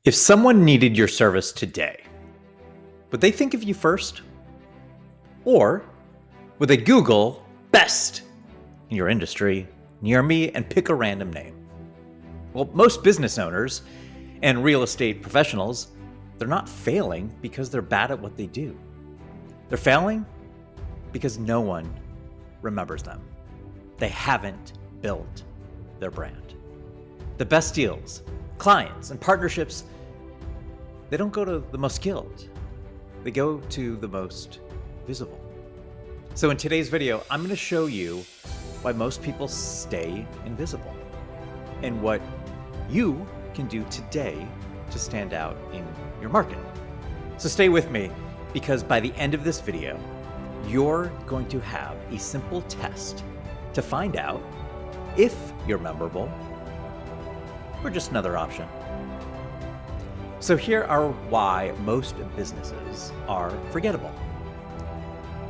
If someone needed your service today, would they think of you first? Or would they Google best in your industry near me and pick a random name? Well, most business owners and real estate professionals, they're not failing because they're bad at what they do. They're failing because no one remembers them. They haven't built their brand. The best deals, clients, and partnerships, they don't go to the most skilled. They go to the most visible. So in today's video, I'm going to show you why most people stay invisible and what you can do today to stand out in your market. So stay with me, because by the end of this video, you're going to have a simple test to find out if you're memorable or just another option. So here are why most businesses are forgettable.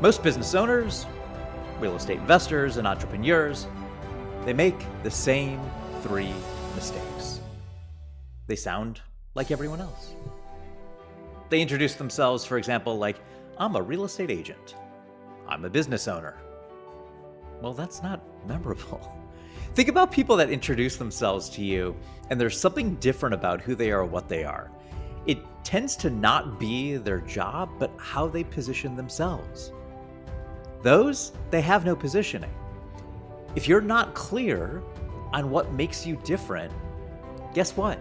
Most business owners, real estate investors, and entrepreneurs, they make the same three mistakes. They sound like everyone else. They introduce themselves, for example, like, I'm a real estate agent. I'm a business owner. Well, that's not memorable. Think about people that introduce themselves to you, and there's something different about who they are or what they are. It tends to not be their job, but how they position themselves. Those, they have no positioning. If you're not clear on what makes you different, guess what?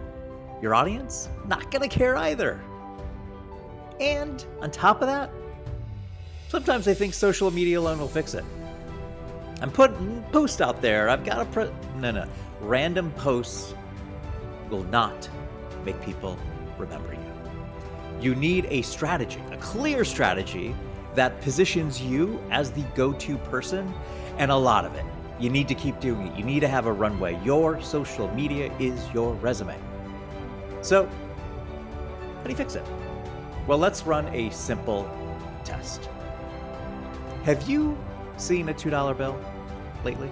Your audience, not gonna care either. And on top of that, sometimes they think social media alone will fix it. I'm putting posts out there. I've got a no. Random posts will not make people remember you. You need a strategy, a clear strategy that positions you as the go-to person, and a lot of it. You need to keep doing it. You need to have a runway. Your social media is your resume. So, how do you fix it? Well, let's run a simple test. Have you seen a $2 bill lately?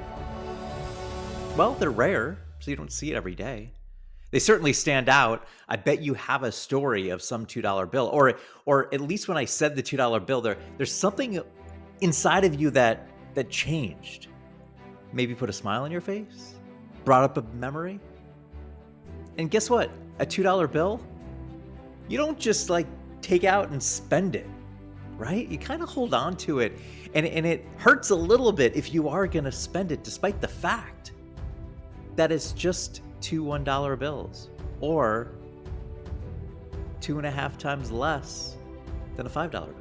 Well, they're rare, so you don't see it every day. They certainly stand out. I bet you have a story of some $2 bill, or at least when I said the $2 bill, there's something inside of you that changed. Maybe put a smile on your face, brought up a memory. And guess what? A $2 bill, you don't just like take out and spend it, right? You kind of hold on to it, and it hurts a little bit if you are going to spend it, despite the fact that it's just two $1 bills, or 2.5 times less than a $5 bill.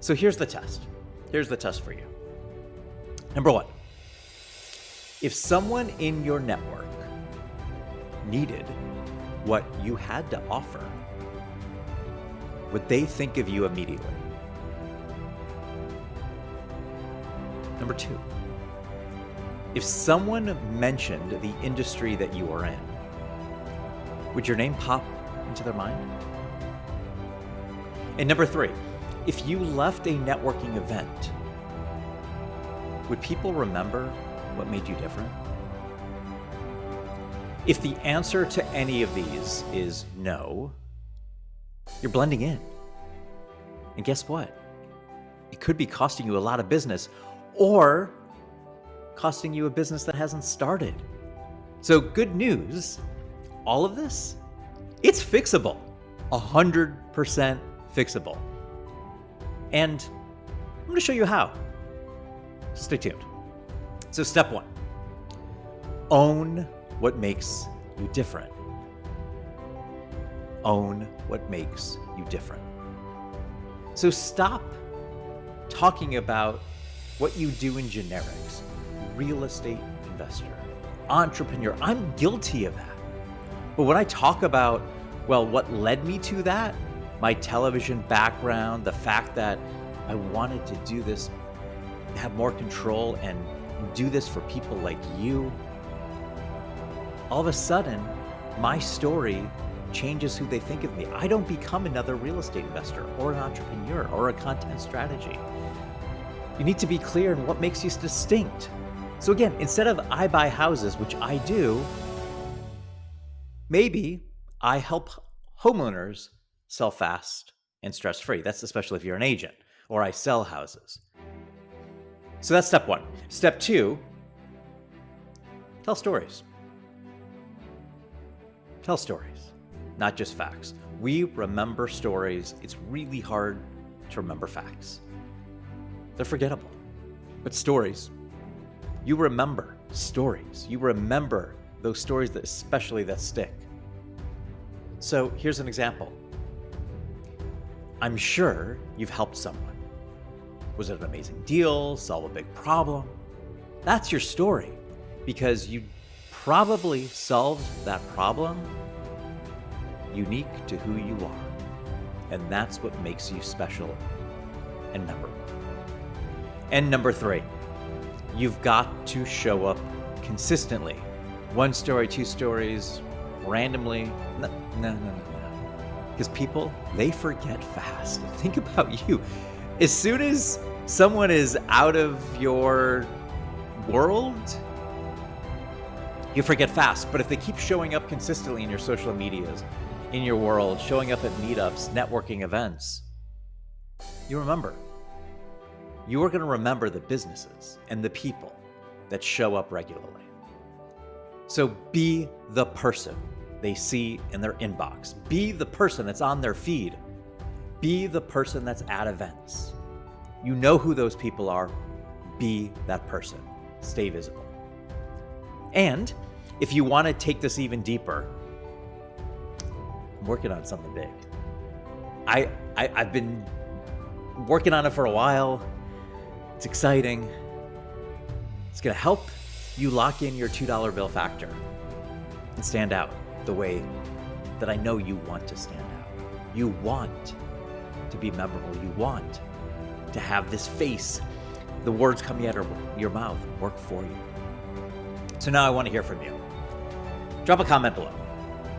So here's the test. Here's the test for you. Number one, if someone in your network needed what you had to offer, would they think of you immediately? Number two, if someone mentioned the industry that you are in, would your name pop into their mind? And number three, if you left a networking event, would people remember what made you different? If the answer to any of these is no, you're blending in. And guess what? It could be costing you a lot of business, or costing you a business that hasn't started. So good news, all of this, it's fixable, 100% fixable. And I'm going to show you how. So stay tuned. So step one, own what makes you different. Own what makes you different. So stop talking about what you do in generics. Real estate investor, entrepreneur. I'm guilty of that. But when I talk about, well, what led me to that, my television background, the fact that I wanted to do this, have more control and do this for people like you, all of a sudden, my story changes who they think of me. I don't become another real estate investor or an entrepreneur or a content strategy. You need to be clear in what makes you distinct. So again, instead of I buy houses, which I do, maybe I help homeowners sell fast and stress-free. That's especially if you're an agent, or I sell houses. So that's step one. Step two, tell stories. Tell stories, not just facts. We remember stories. It's really hard to remember facts. They're forgettable. But stories, you remember stories. You remember those stories that especially that stick. So here's an example. I'm sure you've helped someone. Was it an amazing deal? Solve a big problem? That's your story, because you probably solved that problem unique to who you are. And that's what makes you special and memorable. And number three, you've got to show up consistently. One story, two stories, randomly. No. Because people, they forget fast. Think about you. As soon as someone is out of your world, you forget fast. But if they keep showing up consistently in your social medias, in your world, showing up at meetups, networking events, you remember. You are going to remember the businesses and the people that show up regularly. So be the person they see in their inbox. Be the person that's on their feed. Be the person that's at events. You know who those people are. Be that person. Stay visible. And if you want to take this even deeper, I'm working on something big. I've been working on it for a while. It's exciting. It's going to help you lock in your $2 bill factor and stand out the way that I know you want to stand out. You want to be memorable. You want to have this face, the words coming out of your mouth, work for you. So now I want to hear from you. Drop a comment below.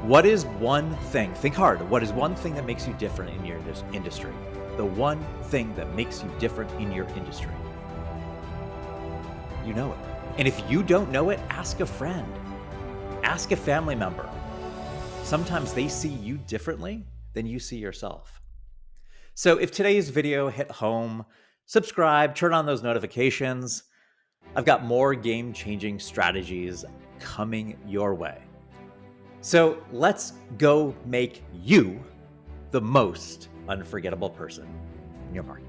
What is one thing, think hard, what is one thing that makes you different in your industry? The one thing that makes you different in your industry. You know it. And if you don't know it, ask a friend. Ask a family member. Sometimes they see you differently than you see yourself. So if today's video hit home, subscribe, turn on those notifications. I've got more game-changing strategies coming your way. So let's go make you the most unforgettable person in your market.